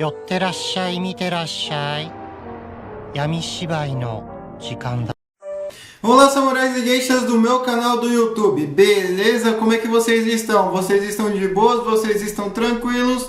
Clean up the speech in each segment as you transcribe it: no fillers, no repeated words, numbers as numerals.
寄ってらっしゃい、見てらっしゃい。闇芝居の時間だ。 Olá, samurais e geishas do meu canal do YouTube, beleza? Como é que vocês estão? Vocês estão de boas? Vocês estão tranquilos?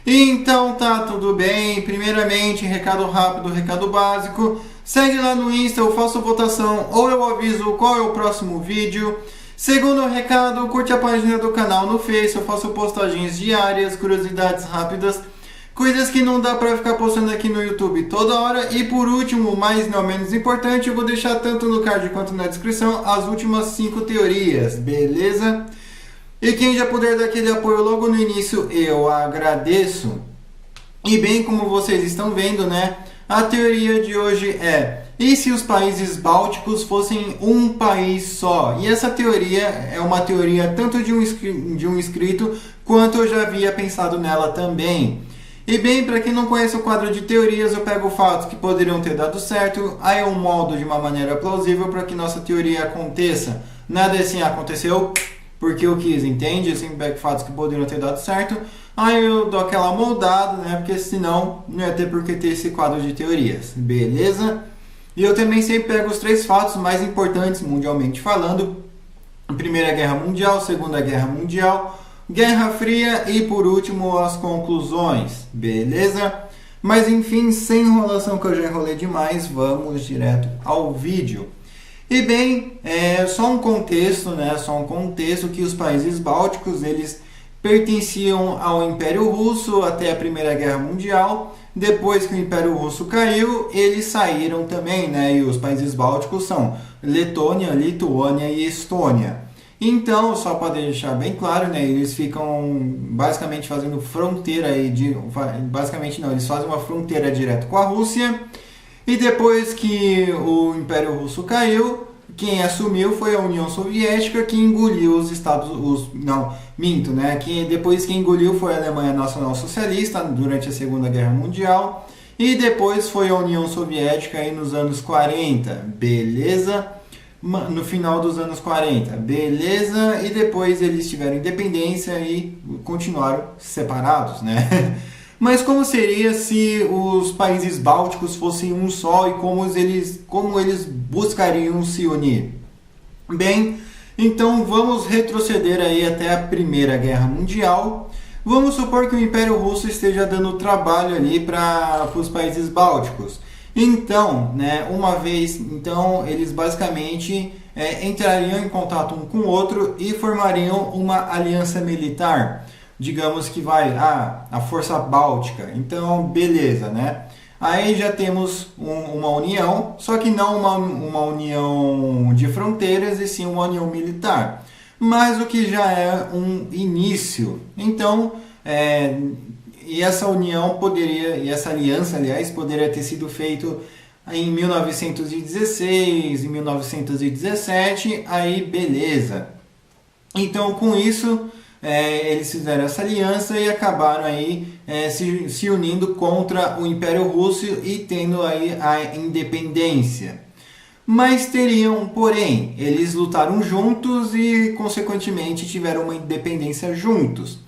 Então tá tudo bem. Primeiramente, recado rápido, recado básico. Segue lá no Insta, eu faço votação ou eu aviso qual é o próximo vídeo. Segundo recado, curte a página do canal no Face, eu faço postagens diárias, curiosidades rápidas, coisas que não dá pra ficar postando aqui no YouTube toda hora. E por último, mas não menos importante, eu vou deixar tanto no card quanto na descrição as últimas 5 teorias, beleza? E quem já puder dar aquele apoio logo no início, eu agradeço. E bem, como vocês estão vendo, né? A teoria de hoje é: e se os países bálticos fossem um país só? E essa teoria é uma teoria tanto de um inscrito, quanto eu já havia pensado nela também. E bem, para quem não conhece o quadro de teorias, eu pego fatos que poderiam ter dado certo, aí eu moldo de uma maneira plausível para que nossa teoria aconteça. Nada assim, aconteceu porque eu quis, entende? Eu sempre pego fatos que poderiam ter dado certo, aí eu dou aquela moldada, né? Porque senão não ia ter por que ter esse quadro de teorias, beleza? E eu também sempre pego os 3 fatos mais importantes mundialmente falando: Primeira Guerra Mundial, Segunda Guerra Mundial, Guerra Fria e por último as conclusões, beleza? Mas enfim, sem enrolação, que eu já enrolei demais, vamos direto ao vídeo. E bem, só um contexto, né? Só um contexto que os países bálticos, eles pertenciam ao Império Russo até a Primeira Guerra Mundial. Depois que o Império Russo caiu, eles saíram também, né? E os países bálticos são Letônia, Lituânia e Estônia. Então, só para deixar bem claro, né, eles ficam basicamente fazendo fronteira aí basicamente não, eles fazem uma fronteira direto com a Rússia. E depois que o Império Russo caiu, quem assumiu foi a União Soviética, que engoliu os depois quem engoliu foi a Alemanha Nacional Socialista durante a Segunda Guerra Mundial, e depois foi a União Soviética aí nos anos 40, beleza? No final dos anos 40, beleza? E depois eles tiveram independência e continuaram separados, né? Mas como seria se os países bálticos fossem um só e como eles buscariam se unir? Bem, então vamos retroceder aí até a Primeira Guerra Mundial. Vamos supor que o Império Russo esteja dando trabalho ali para os países bálticos. Então, né, eles basicamente entrariam em contato um com o outro e formariam uma aliança militar. Digamos que a Força Báltica. Então, beleza, né? Aí já temos uma união, só que não uma união de fronteiras, e sim uma união militar. Mas o que já é um início. Então, e essa aliança, aliás, poderia ter sido feito em 1916, em 1917, aí beleza. Então, com isso, eles fizeram essa aliança e acabaram aí se unindo contra o Império Russo e tendo aí a independência. Mas porém, eles lutaram juntos e, consequentemente, tiveram uma independência juntos.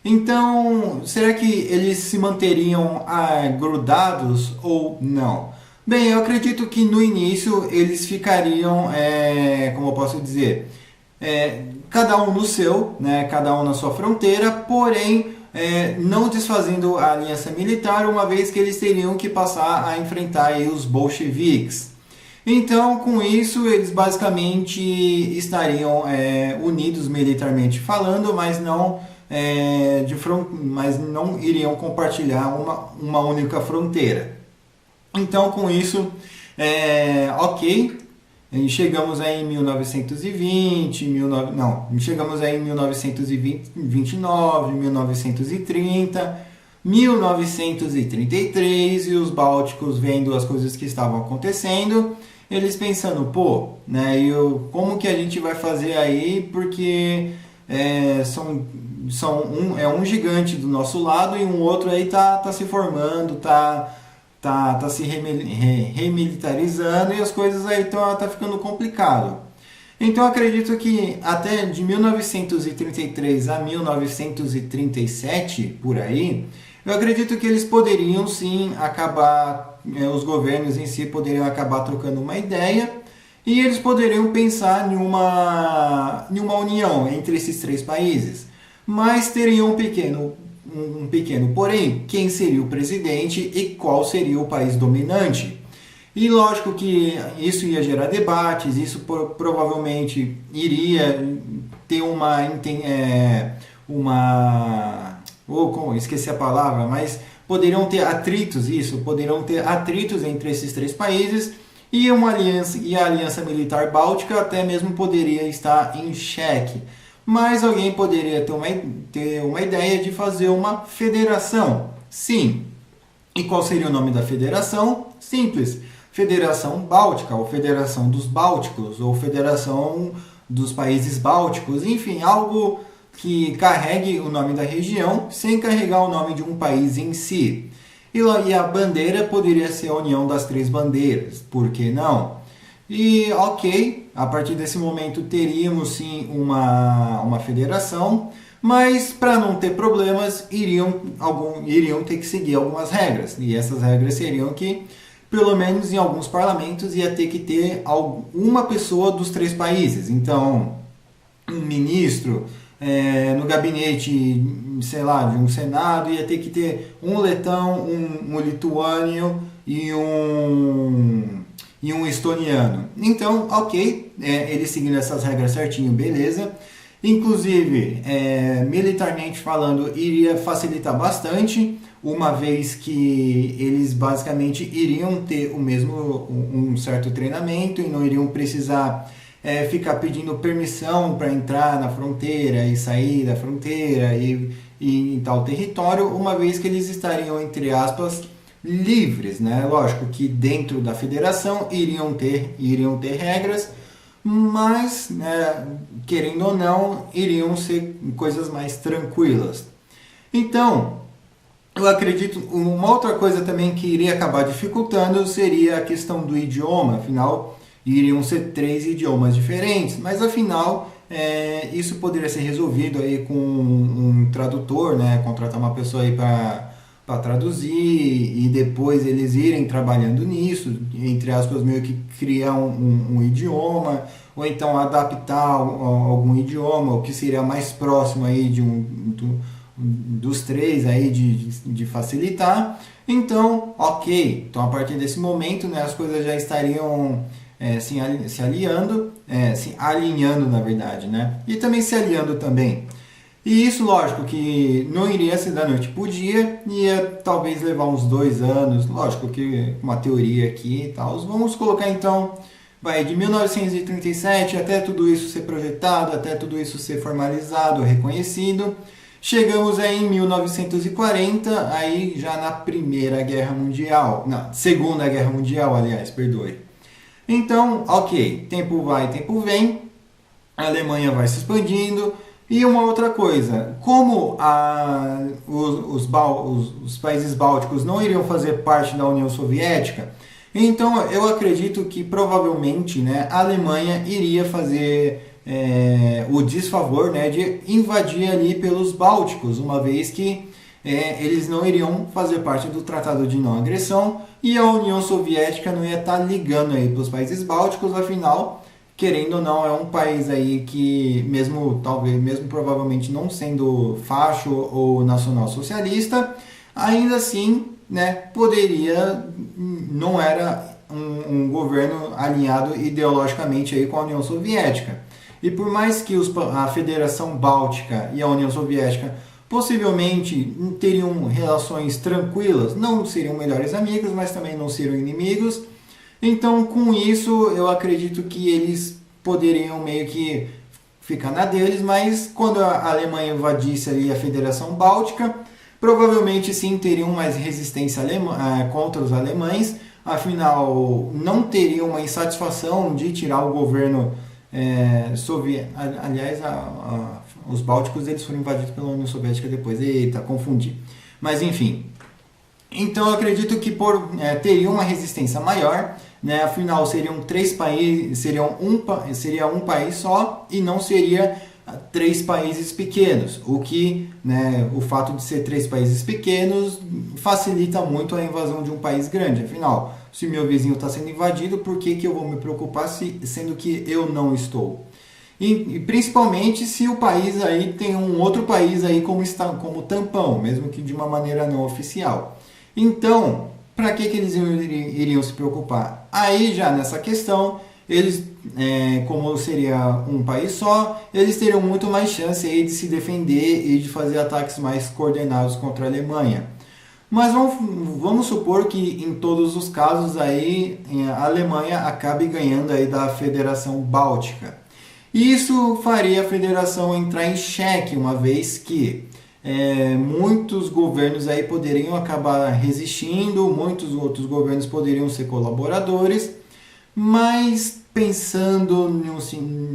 Então, será que eles se manteriam grudados ou não? Bem, eu acredito que no início eles ficariam, como eu posso dizer, cada um no seu, né, cada um na sua fronteira, porém não desfazendo a aliança militar, uma vez que eles teriam que passar a enfrentar aí os bolcheviques. Então, com isso, eles basicamente estariam unidos militarmente falando, mas não iriam compartilhar uma única fronteira. Então, com isso, ok. Chegamos aí em 1920, chegamos aí em 1929, 1930, 1933, e os bálticos vendo as coisas que estavam acontecendo, eles pensando, né, como que a gente vai fazer aí, porque um gigante do nosso lado e um outro aí tá se formando, tá se remilitarizando, e as coisas aí tá ficando complicado. Então acredito que até de 1933 a 1937, por aí, Eu acredito que eles poderiam sim acabar, os governos em si poderiam acabar trocando uma ideia e eles poderiam pensar em uma união entre esses três países, mas teriam um pequeno porém, quem seria o presidente e qual seria o país dominante. E lógico que isso ia gerar debates, isso provavelmente iria ter esqueci a palavra, mas poderiam ter atritos entre esses três países e a aliança militar báltica até mesmo poderia estar em xeque. Mas alguém poderia ter uma ideia de fazer uma federação. Sim. E qual seria o nome da federação? Simples. Federação Báltica, ou Federação dos Bálticos, ou Federação dos Países Bálticos, enfim, algo que carregue o nome da região sem carregar o nome de um país em si. E a bandeira poderia ser a união das três bandeiras, por que não? E ok, a partir desse momento teríamos sim uma federação, mas para não ter problemas iriam ter que seguir algumas regras. E essas regras seriam que, pelo menos em alguns parlamentos, ia ter que ter uma pessoa dos três países. Então, um ministro no gabinete, sei lá, de um senado, ia ter que ter um letão, um lituânico e um estoniano. Então, ok, eles seguindo essas regras certinho, beleza. Inclusive, militarmente falando, iria facilitar bastante, uma vez que eles basicamente iriam ter um certo treinamento e não iriam precisar ficar pedindo permissão para entrar na fronteira e sair da fronteira e em tal território, uma vez que eles estariam, entre aspas, livres, né? Lógico que dentro da federação iriam ter regras, mas, né, querendo ou não, iriam ser coisas mais tranquilas. Então, eu acredito, uma outra coisa também que iria acabar dificultando seria a questão do idioma, afinal, iriam ser 3 idiomas diferentes, mas afinal, isso poderia ser resolvido aí com um tradutor, né? Contratar uma pessoa aí para traduzir e depois eles irem trabalhando nisso, entre aspas, meio que criar um idioma, ou então adaptar algum idioma, o que seria mais próximo aí dos três aí de facilitar. Então, ok, então a partir desse momento, né, as coisas já estariam se alinhando na verdade, né, e também se aliando também. E isso, lógico, que não iria ser da noite para o dia, ia talvez levar uns 2 anos, lógico que uma teoria aqui e tal. Vamos colocar então, de 1937 até tudo isso ser projetado, até tudo isso ser formalizado, reconhecido. Chegamos aí em 1940, aí já na Segunda Guerra Mundial, aliás, perdoe. Então, ok, tempo vai, tempo vem, a Alemanha vai se expandindo. E uma outra coisa, como os países bálticos não iriam fazer parte da União Soviética, então eu acredito que provavelmente, né, a Alemanha iria fazer o desfavor, né, de invadir ali pelos Bálticos, uma vez que eles não iriam fazer parte do Tratado de Não Agressão e a União Soviética não ia estar ligando aí para os países bálticos, afinal, querendo ou não, é um país aí que, mesmo provavelmente não sendo facho ou nacional-socialista, ainda assim, né, não era um governo alinhado ideologicamente aí com a União Soviética. E por mais que a Federação Báltica e a União Soviética possivelmente teriam relações tranquilas, não seriam melhores amigos, mas também não seriam inimigos. Então, com isso, eu acredito que eles poderiam meio que ficar na deles, mas quando a Alemanha invadisse ali a Federação Báltica, provavelmente sim teriam mais resistência contra os alemães, afinal, não teriam uma insatisfação de tirar o governo soviético. Aliás, os bálticos eles foram invadidos pela União Soviética depois. Eita, confundi. Mas enfim. Então eu acredito que teria uma resistência maior, né? Afinal seriam 3 países, seria um país só e não seria três países pequenos, o que, né, o fato de ser três países pequenos facilita muito a invasão de um país grande. Afinal, se meu vizinho está sendo invadido, por que eu vou me preocupar sendo que eu não estou? E principalmente se o país aí tem um outro país aí como tampão, mesmo que de uma maneira não oficial. Então, para que eles iriam se preocupar? Aí já nessa questão, eles, como seria um país só, eles teriam muito mais chance aí de se defender e de fazer ataques mais coordenados contra a Alemanha. Mas vamos supor que em todos os casos aí a Alemanha acabe ganhando aí da Federação Báltica. Isso faria a federação entrar em xeque, uma vez que muitos governos aí poderiam acabar resistindo, muitos outros governos poderiam ser colaboradores, mas pensando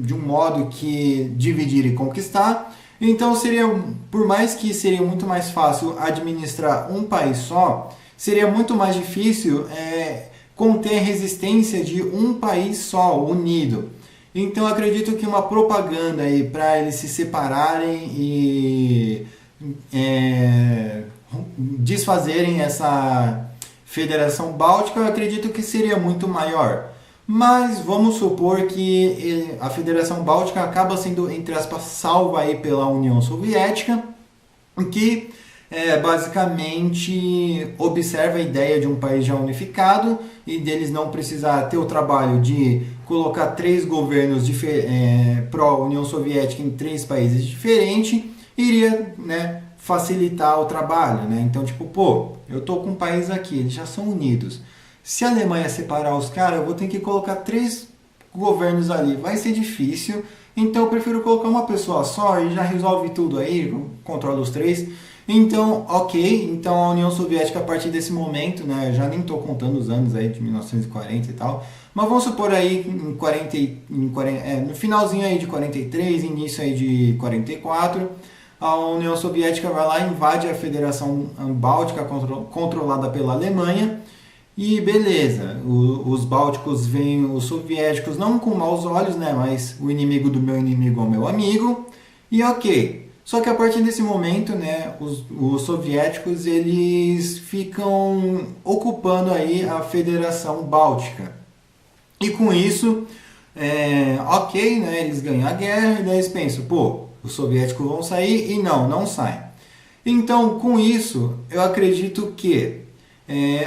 de um modo que dividir e conquistar, então seria, por mais que seria muito mais fácil administrar um país só, seria muito mais difícil conter a resistência de um país só, unido. Então acredito que uma propaganda aí para eles se separarem e desfazerem essa Federação Báltica, eu acredito que seria muito maior. Mas vamos supor que a Federação Báltica acaba sendo, entre aspas, salva aí pela União Soviética, que basicamente observa a ideia de um país já unificado e deles não precisar ter o trabalho de colocar três governos pró-União Soviética em três países diferentes, iria, né, facilitar o trabalho, né? Então, tipo, eu tô com um país aqui, eles já são unidos. Se a Alemanha separar os caras, eu vou ter que colocar três governos ali. Vai ser difícil, então eu prefiro colocar uma pessoa só e já resolve tudo aí, controla os três. Então, ok, então a União Soviética a partir desse momento, né, eu já nem estou contando os anos aí de 1940 e tal, mas vamos supor aí no finalzinho aí de 43, início aí de 44, a União Soviética vai lá e invade a Federação Báltica controlada pela Alemanha. E beleza, os bálticos veem os soviéticos não com maus olhos, né, mas o inimigo do meu inimigo é o meu amigo. E ok, só que a partir desse momento, né, os soviéticos eles ficam ocupando aí a Federação Báltica. E com isso, ok, né, eles ganham a guerra e daí eles pensam, os soviéticos vão sair e não saem. Então, com isso, eu acredito que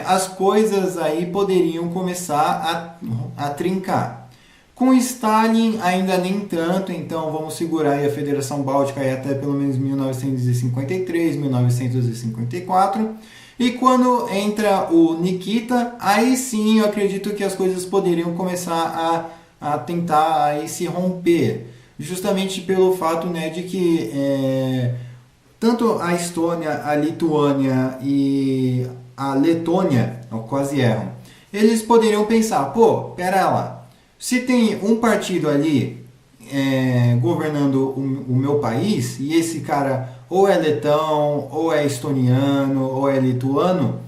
as coisas aí poderiam começar a trincar. Com Stalin ainda nem tanto, então vamos segurar aí a Federação Báltica aí até pelo menos 1953, 1954. E quando entra o Nikita, aí sim eu acredito que as coisas poderiam começar a tentar aí se romper. Justamente pelo fato, né, de que tanto a Estônia, a Lituânia e a Letônia, quase erram, eles poderiam pensar, pera lá, se tem um partido ali governando o meu país, e esse cara ou é letão, ou é estoniano, ou é lituano,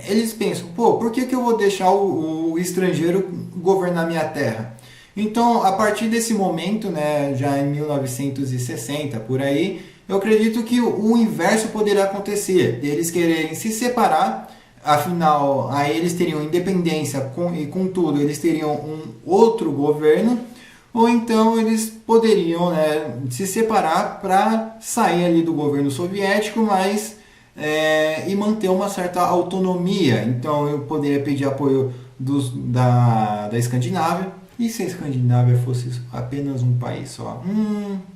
eles pensam, por que eu vou deixar o estrangeiro governar minha terra? Então, a partir desse momento, né, já em 1960, por aí, eu acredito que o inverso poderia acontecer, eles quererem se separar, afinal, aí eles teriam independência e com tudo, eles teriam um outro governo, ou então eles poderiam, né, se separar para sair ali do governo soviético, mas e manter uma certa autonomia. Então eu poderia pedir apoio da Escandinávia, e se a Escandinávia fosse apenas um país só?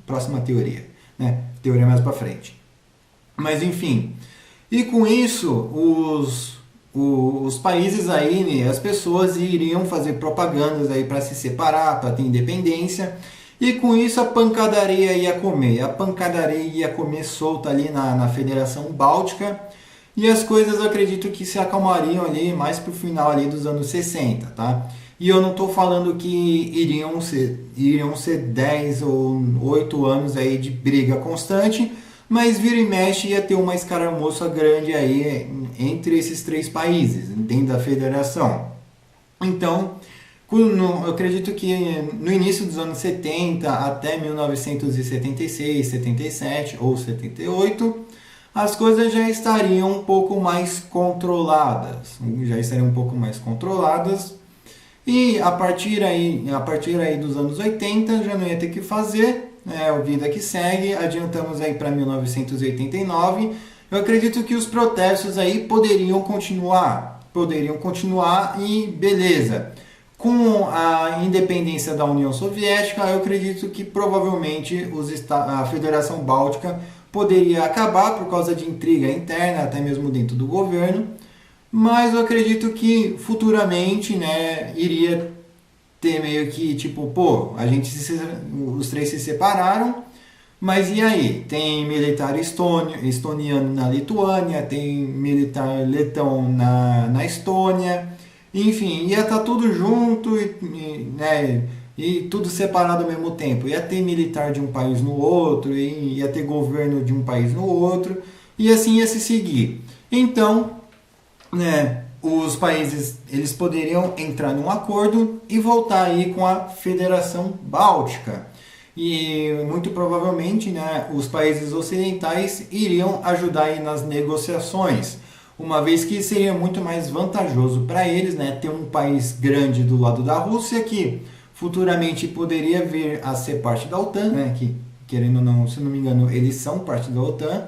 Próxima teoria, né? Teoria mais para frente. Mas enfim, e com isso os países aí, as pessoas iriam fazer propagandas aí para se separar, para ter independência, e com isso a pancadaria ia comer. A pancadaria ia comer solta ali na Federação Báltica, e as coisas acredito que se acalmariam ali mais para o final ali dos anos 60, tá? E eu não estou falando que iriam ser 10 ou 8 anos aí de briga constante, mas vira e mexe ia ter uma escaramuça grande aí entre esses três países, dentro da federação. Então, Eu acredito que no início dos anos 70 até 1976, 77 ou 78, as coisas já estariam um pouco mais controladas. E a partir aí dos anos 80 já não ia ter que fazer, a vida que segue. Adiantamos aí para 1989. Eu acredito que os protestos aí poderiam continuar e beleza. Com a independência da União Soviética, eu acredito que provavelmente a Federação Báltica poderia acabar por causa de intriga interna, até mesmo dentro do governo, mas eu acredito que futuramente, né, iria ter meio que tipo, os três se separaram, mas e aí? Tem militar estoniano na Lituânia, tem militar letão na Estônia, enfim, ia estar tudo junto e tudo separado ao mesmo tempo. Ia ter militar de um país no outro, ia ter governo de um país no outro, e assim ia se seguir. Então, os países eles poderiam entrar num acordo e voltar aí com a Federação Báltica. E muito provavelmente, os países ocidentais iriam ajudar aí nas negociações, uma vez que seria muito mais vantajoso para eles, ter um país grande do lado da Rússia que futuramente poderia vir a ser parte da OTAN, que querendo ou não, se não me engano, eles são parte da OTAN.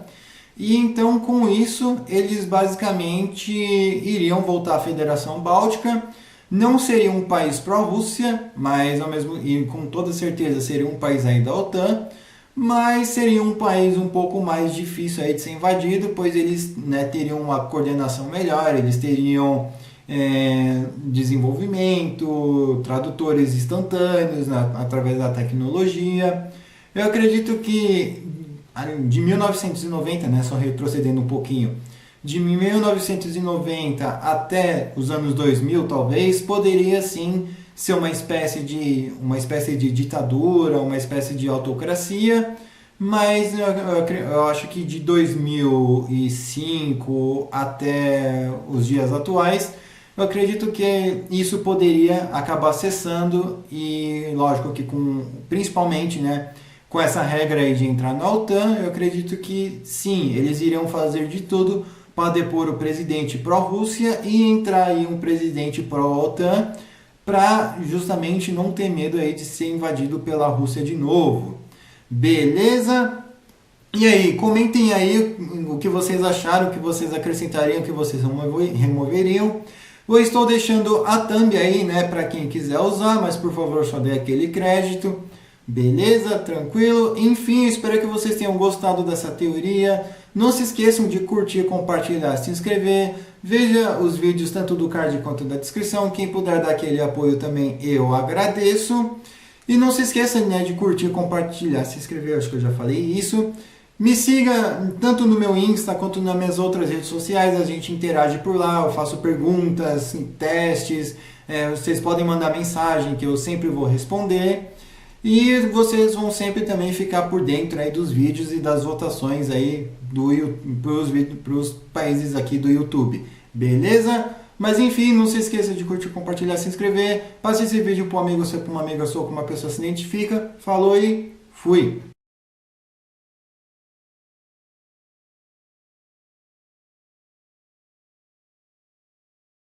E então com isso eles basicamente iriam voltar à Federação Báltica. Não seria um país pró-Rússia, mas e com toda certeza seria um país aí da OTAN, mas seria um país um pouco mais difícil aí de ser invadido, pois eles teriam uma coordenação melhor, eles teriam desenvolvimento, tradutores instantâneos através da tecnologia. Eu acredito que de 1990, só retrocedendo um pouquinho, de 1990 até os anos 2000, talvez, poderia sim ser uma espécie de ditadura, uma espécie de autocracia, mas eu acho que de 2005 até os dias atuais, eu acredito que isso poderia acabar cessando e, lógico que principalmente, com essa regra aí de entrar na OTAN, eu acredito que sim, eles iriam fazer de tudo para depor o presidente pró-Rússia e entrar aí um presidente pró-OTAN, para justamente não ter medo aí de ser invadido pela Rússia de novo. Beleza? E aí, comentem aí o que vocês acharam, o que vocês acrescentariam, o que vocês removeriam. Eu estou deixando a thumb aí, para quem quiser usar, mas por favor só dê aquele crédito. Beleza? Tranquilo? Enfim, espero que vocês tenham gostado dessa teoria. Não se esqueçam de curtir, compartilhar, se inscrever. Veja os vídeos tanto do card quanto da descrição. Quem puder dar aquele apoio também, eu agradeço. E não se esqueça de curtir, compartilhar, se inscrever. Acho que eu já falei isso. Me siga tanto no meu Insta quanto nas minhas outras redes sociais. A gente interage por lá, eu faço perguntas, testes. Vocês podem mandar mensagem que eu sempre vou responder. E vocês vão sempre também ficar por dentro aí dos vídeos e das votações aí para os países aqui do YouTube. Beleza? Mas enfim, não se esqueça de curtir, compartilhar, se inscrever. Passe esse vídeo para um amigo seu, para uma amiga sua, com uma pessoa se identifica. Falou e fui!